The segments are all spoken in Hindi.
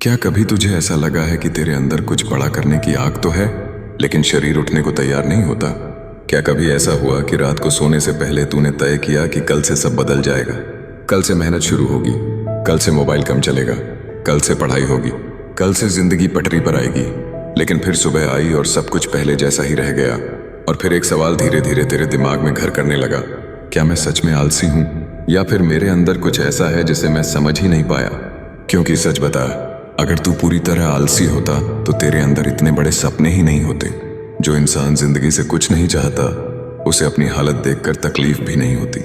क्या कभी तुझे ऐसा लगा है कि तेरे अंदर कुछ बड़ा करने की आग तो है, लेकिन शरीर उठने को तैयार नहीं होता? क्या कभी ऐसा हुआ कि रात को सोने से पहले तूने तय किया कि कल से सब बदल जाएगा, कल से मेहनत शुरू होगी, कल से मोबाइल कम चलेगा, कल से पढ़ाई होगी, कल से जिंदगी पटरी पर आएगी, लेकिन फिर सुबह आई और सब कुछ पहले जैसा ही रह गया। और फिर एक सवाल धीरे धीरे तेरे दिमाग में घर करने लगा, क्या मैं सच में आलसी हूं, या फिर मेरे अंदर कुछ ऐसा है जिसे मैं समझ ही नहीं पाया? क्योंकि सच बता, अगर तू पूरी तरह आलसी होता तो तेरे अंदर इतने बड़े सपने ही नहीं होते। जो इंसान जिंदगी से कुछ नहीं चाहता उसे अपनी हालत देखकर तकलीफ भी नहीं होती,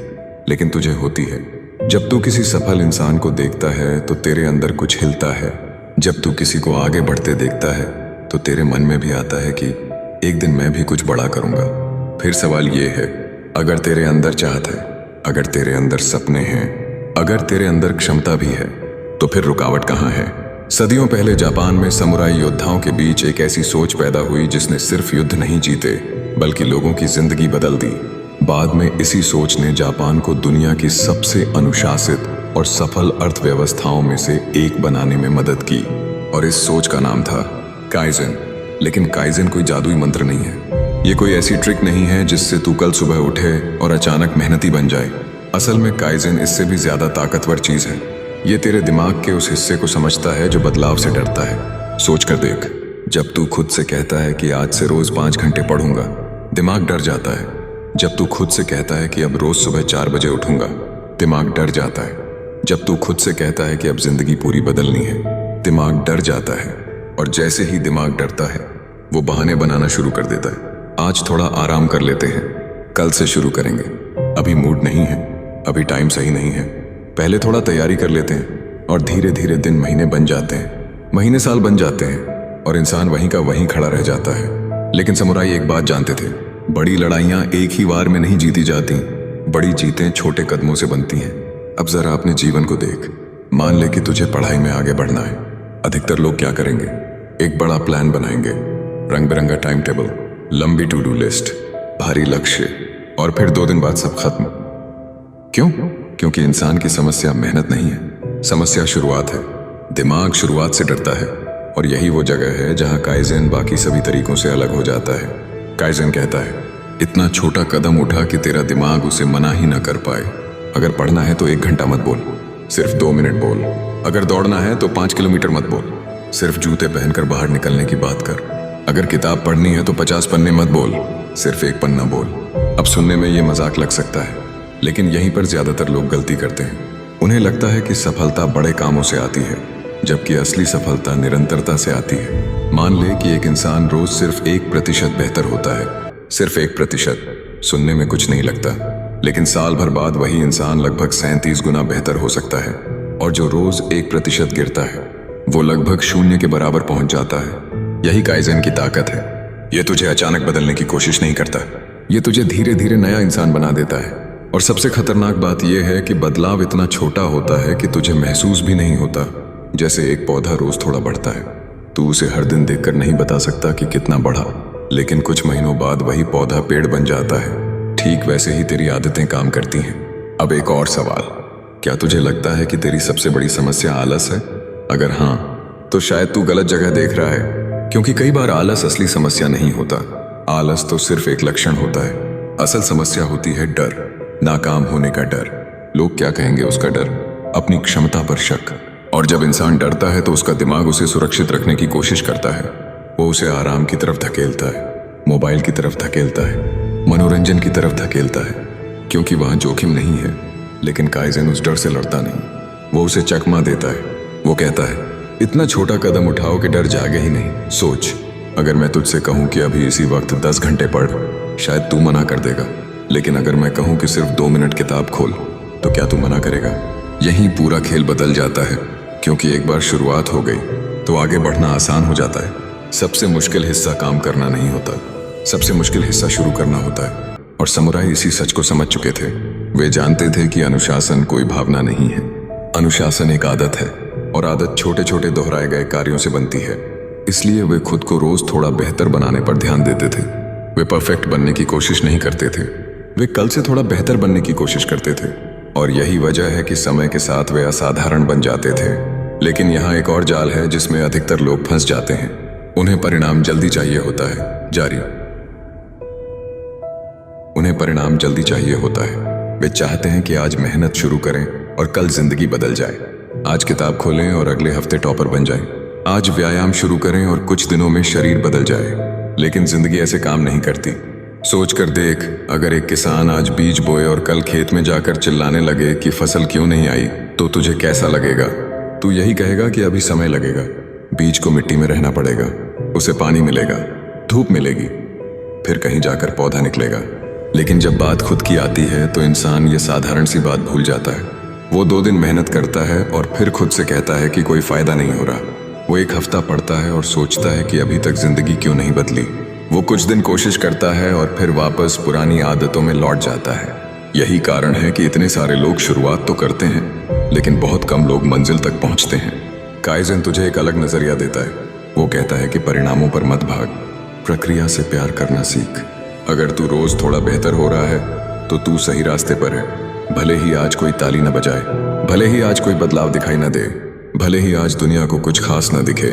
लेकिन तुझे होती है। जब तू किसी सफल इंसान को देखता है तो तेरे अंदर कुछ हिलता है। जब तू किसी को आगे बढ़ते देखता है तो तेरे मन में भी आता है कि एक दिन मैं भी कुछ बड़ा करूंगा। फिर सवाल ये है, अगर तेरे अंदर चाहत है, अगर तेरे अंदर सपने हैं, अगर तेरे अंदर क्षमता भी है, तो फिर रुकावट कहाँ है? सदियों पहले जापान में समुराई योद्धाओं के बीच एक ऐसी सोच पैदा हुई जिसने सिर्फ युद्ध नहीं जीते बल्कि लोगों की जिंदगी बदल दी। बाद में इसी सोच ने जापान को दुनिया की सबसे अनुशासित और सफल अर्थव्यवस्थाओं में से एक बनाने में मदद की, और इस सोच का नाम था काइजन। लेकिन काइजन कोई जादुई मंत्र नहीं है, ये कोई ऐसी ट्रिक नहीं है जिससे तू कल सुबह उठे और अचानक मेहनती बन जाए। असल में काइजन इससे भी ज्यादा ताकतवर चीज है। ये तेरे दिमाग के उस हिस्से को समझता है जो बदलाव से डरता है। सोच कर देख, जब तू खुद से कहता है कि आज से रोज 5 घंटे पढ़ूंगा, दिमाग डर जाता है। जब तू खुद से कहता है कि अब रोज सुबह 4 बजे उठूंगा, दिमाग डर जाता है। जब तू खुद से कहता है कि अब जिंदगी पूरी बदलनी है, दिमाग डर जाता है। और जैसे ही दिमाग डरता है वो बहाने बनाना शुरू कर देता है। आज थोड़ा आराम कर लेते हैं, कल से शुरू करेंगे, अभी मूड नहीं है, अभी टाइम सही नहीं है, पहले थोड़ा तैयारी कर लेते हैं। और धीरे धीरे दिन महीने बन जाते हैं, महीने साल बन जाते हैं, और इंसान वहीं का वहीं खड़ा रह जाता है। लेकिन समुराई एक बात जानते थे, बड़ी लड़ाइयां एक ही वार में नहीं जीती जाती, बड़ी जीतें छोटे कदमों से बनती हैं। अब जरा अपने जीवन को देख, मान ले कि तुझे पढ़ाई में आगे बढ़ना है। अधिकतर लोग क्या करेंगे? एक बड़ा प्लान बनाएंगे, रंग बिरंगा टाइम टेबल, लंबी टू डू लिस्ट, भारी लक्ष्य, और फिर 2 दिन बाद सब खत्म। क्यों? क्योंकि इंसान की समस्या मेहनत नहीं है, समस्या शुरुआत है। दिमाग शुरुआत से डरता है, और यही वो जगह है जहां काइजन बाकी सभी तरीकों से अलग हो जाता है। काइजन कहता है, इतना छोटा कदम उठा कि तेरा दिमाग उसे मना ही ना कर पाए। अगर पढ़ना है तो 1 घंटा मत बोल, सिर्फ 2 मिनट बोल। अगर दौड़ना है तो 5 किलोमीटर मत बोल, सिर्फ जूते पहनकर बाहर निकलने की बात कर। अगर किताब पढ़नी है तो 50 पन्ने मत बोल, सिर्फ 1 पन्ना बोल। अब सुनने में ये मजाक लग सकता है, लेकिन यहीं पर ज्यादातर लोग गलती करते हैं। उन्हें लगता है कि सफलता बड़े कामों से आती है, जबकि असली सफलता निरंतरता से आती है। मान ले कि एक इंसान रोज सिर्फ 1% बेहतर होता है, सिर्फ 1%। सुनने में कुछ नहीं लगता, लेकिन साल भर बाद वही इंसान लगभग 37 गुना बेहतर हो सकता है। और जो रोज 1% गिरता है वो लगभग 0 के बराबर पहुंच जाता है। यही काइजन की ताकत है। ये तुझे अचानक बदलने की कोशिश नहीं करता, ये तुझे धीरे धीरे नया इंसान बना देता है। और सबसे खतरनाक बात यह है कि बदलाव इतना छोटा होता है कि तुझे महसूस भी नहीं होता। जैसे एक पौधा रोज थोड़ा बढ़ता है, तू उसे हर दिन देखकर नहीं बता सकता कि कितना बढ़ा, लेकिन कुछ महीनों बाद वही पौधा पेड़ बन जाता है। ठीक वैसे ही तेरी आदतें काम करती हैं। अब एक और सवाल, क्या तुझे लगता है कि तेरी सबसे बड़ी समस्या आलस है? अगर हाँ, तो शायद तू गलत जगह देख रहा है, क्योंकि कई बार आलस असली समस्या नहीं होता। आलस तो सिर्फ एक लक्षण होता है। असल समस्या होती है डर, नाकाम होने का डर। लोग क्या कहेंगे उसका डर, अपनी क्षमता पर शक। और जब इंसान डरता है तो उसका दिमाग उसे सुरक्षित रखने की कोशिश करता है। वो उसे आराम की तरफ धकेलता है, मोबाइल की तरफ धकेलता है, मनोरंजन की तरफ धकेलता है, क्योंकि वहां जोखिम नहीं है। लेकिन काइजन उस डर से लड़ता नहीं, वो उसे चकमा देता है। वो कहता है, इतना छोटा कदम उठाओ कि डर जागे ही नहीं। सोच, अगर मैं तुझसे कहूं कि अभी इसी वक्त 10 घंटे पढ़, शायद तू मना कर देगा। लेकिन अगर मैं कहूं कि सिर्फ 2 मिनट किताब खोल, तो क्या तू मना करेगा? यही पूरा खेल बदल जाता है, क्योंकि एक बार शुरुआत हो गई तो आगे बढ़ना आसान हो जाता है। सबसे मुश्किल हिस्सा काम करना नहीं होता, सबसे मुश्किल हिस्सा शुरू करना होता है। और समुराई इसी सच को समझ चुके थे। वे जानते थे कि अनुशासन कोई भावना नहीं है, अनुशासन एक आदत है, और आदत छोटे छोटे दोहराए गए कार्यों से बनती है। इसलिए वे खुद को रोज थोड़ा बेहतर बनाने पर ध्यान देते थे। वे परफेक्ट बनने की कोशिश नहीं करते थे, वे कल से थोड़ा बेहतर बनने की कोशिश करते थे। और यही वजह है कि समय के साथ वे असाधारण बन जाते थे। लेकिन यहाँ एक और जाल है जिसमें अधिकतर लोग फंस जाते हैं। उन्हें परिणाम जल्दी चाहिए होता है। जारी। उन्हें परिणाम जल्दी चाहिए होता है। वे चाहते हैं कि आज मेहनत शुरू करें और कल जिंदगी बदल जाए। आज किताब खोलें और अगले हफ्ते टॉपर बन जाएं। आज व्यायाम शुरू करें और कुछ दिनों में शरीर बदल जाए। लेकिन जिंदगी ऐसे काम नहीं करती। सोच कर देख, अगर एक किसान आज बीज बोए और कल खेत में जाकर चिल्लाने लगे कि फसल क्यों नहीं आई, तो तुझे कैसा लगेगा? तू यही कहेगा कि अभी समय लगेगा। बीज को मिट्टी में रहना पड़ेगा, उसे पानी मिलेगा, धूप मिलेगी, फिर कहीं जाकर पौधा निकलेगा। लेकिन जब बात खुद की आती है तो इंसान ये साधारण सी बात भूल जाता है। वो 2 दिन मेहनत करता है और फिर खुद से कहता है कि कोई फायदा नहीं हो रहा। वो एक हफ्ता पढ़ता है और सोचता है कि अभी तक जिंदगी क्यों नहीं बदली। वो कुछ दिन कोशिश करता है और फिर वापस पुरानी आदतों में लौट जाता है। यही कारण है कि इतने सारे लोग शुरुआत तो करते हैं, लेकिन बहुत कम लोग मंजिल तक पहुंचते हैं। काइज़ेन तुझे एक अलग नजरिया देता है। वो कहता है कि परिणामों पर मत भाग, प्रक्रिया से प्यार करना सीख। अगर तू रोज थोड़ा बेहतर हो रहा है तो तू सही रास्ते पर है। भले ही आज कोई ताली न बजाए, भले ही आज कोई बदलाव दिखाई न दे, भले ही आज दुनिया को कुछ खास न दिखे,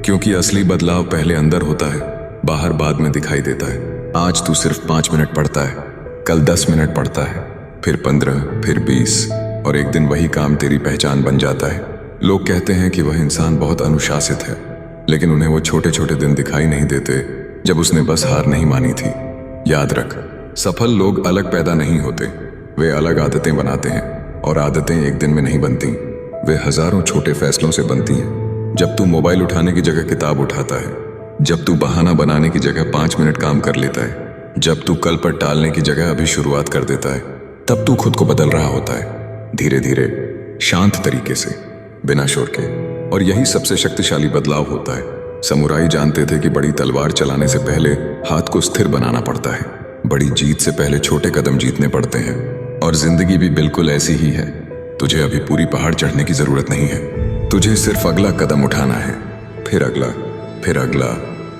क्योंकि असली बदलाव पहले अंदर होता है, बाहर बाद में दिखाई देता है। आज तू सिर्फ 5 मिनट पढ़ता है, कल 10 मिनट पढ़ता है, फिर 15, फिर 20, और एक दिन वही काम तेरी पहचान बन जाता है। लोग कहते हैं कि वह इंसान बहुत अनुशासित है, लेकिन उन्हें वो छोटे छोटे दिन दिखाई नहीं देते जब उसने बस हार नहीं मानी थी। याद रख, सफल लोग अलग पैदा नहीं होते, वे अलग आदतें बनाते हैं, और आदतें एक दिन में नहीं बनती, वे हजारों छोटे फैसलों से बनती हैं। जब तू मोबाइल उठाने की जगह किताब उठाता है, जब तू बहाना बनाने की जगह 5 मिनट काम कर लेता है, जब तू कल पर टालने की जगह अभी शुरुआत कर देता है, तब तू खुद को बदल रहा होता है, धीरे धीरे, शांत तरीके से, बिना शोर के। और यही सबसे शक्तिशाली बदलाव होता है। समुराई जानते थे कि बड़ी तलवार चलाने से पहले हाथ को स्थिर बनाना पड़ता है, बड़ी जीत से पहले छोटे कदम जीतने पड़ते हैं। और जिंदगी भी बिल्कुल ऐसी ही है। तुझे अभी पूरी पहाड़ चढ़ने की जरूरत नहीं है, तुझे सिर्फ अगला कदम उठाना है, फिर अगला, फिर अगला,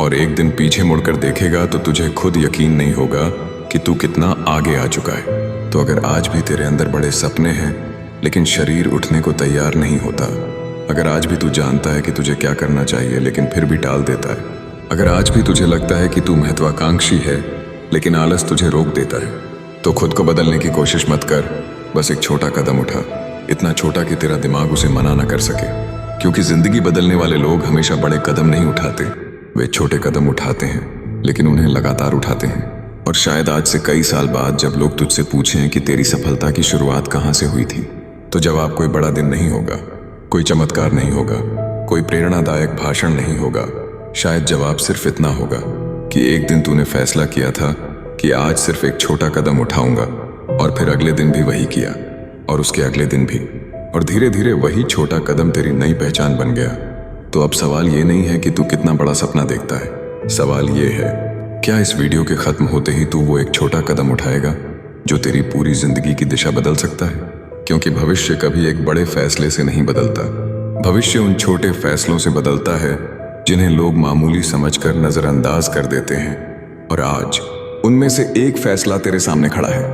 और एक दिन पीछे मुड़कर देखेगा तो तुझे खुद यकीन नहीं होगा कि तू कितना आगे आ चुका है। तो अगर आज भी तेरे अंदर बड़े सपने हैं लेकिन शरीर उठने को तैयार नहीं होता, अगर आज भी तू जानता है कि तुझे क्या करना चाहिए लेकिन फिर भी टाल देता है, अगर आज भी तुझे लगता है कि तू महत्वाकांक्षी है लेकिन आलस तुझे रोक देता है, तो खुद को बदलने की कोशिश मत कर, बस एक छोटा कदम उठा, इतना छोटा कि तेरा दिमाग उसे मना न कर सके। क्योंकि जिंदगी बदलने वाले लोग हमेशा बड़े कदम नहीं उठाते, वे छोटे कदम उठाते हैं, लेकिन उन्हें लगातार उठाते हैं। और शायद आज से कई साल बाद जब लोग तुझसे पूछें कि तेरी सफलता की शुरुआत कहाँ से हुई थी, तो जवाब कोई बड़ा दिन नहीं होगा, कोई चमत्कार नहीं होगा, कोई प्रेरणादायक भाषण नहीं होगा। शायद जवाब सिर्फ इतना होगा कि एक दिन तूने फैसला किया था कि आज सिर्फ एक छोटा कदम उठाऊंगा, और फिर अगले दिन भी वही किया, और उसके अगले दिन भी, और धीरे धीरे वही छोटा कदम तेरी नई पहचान बन गया। तो अब सवाल ये नहीं है कि तू कितना बड़ा सपना देखता है, सवाल ये है, क्या इस वीडियो के खत्म होते ही तू वो एक छोटा कदम उठाएगा जो तेरी पूरी जिंदगी की दिशा बदल सकता है? क्योंकि भविष्य कभी एक बड़े फैसले से नहीं बदलता, भविष्य उन छोटे फैसलों से बदलता है जिन्हें लोग मामूली समझकर नजरअंदाज कर देते हैं। और आज उनमें से एक फैसला तेरे सामने खड़ा है।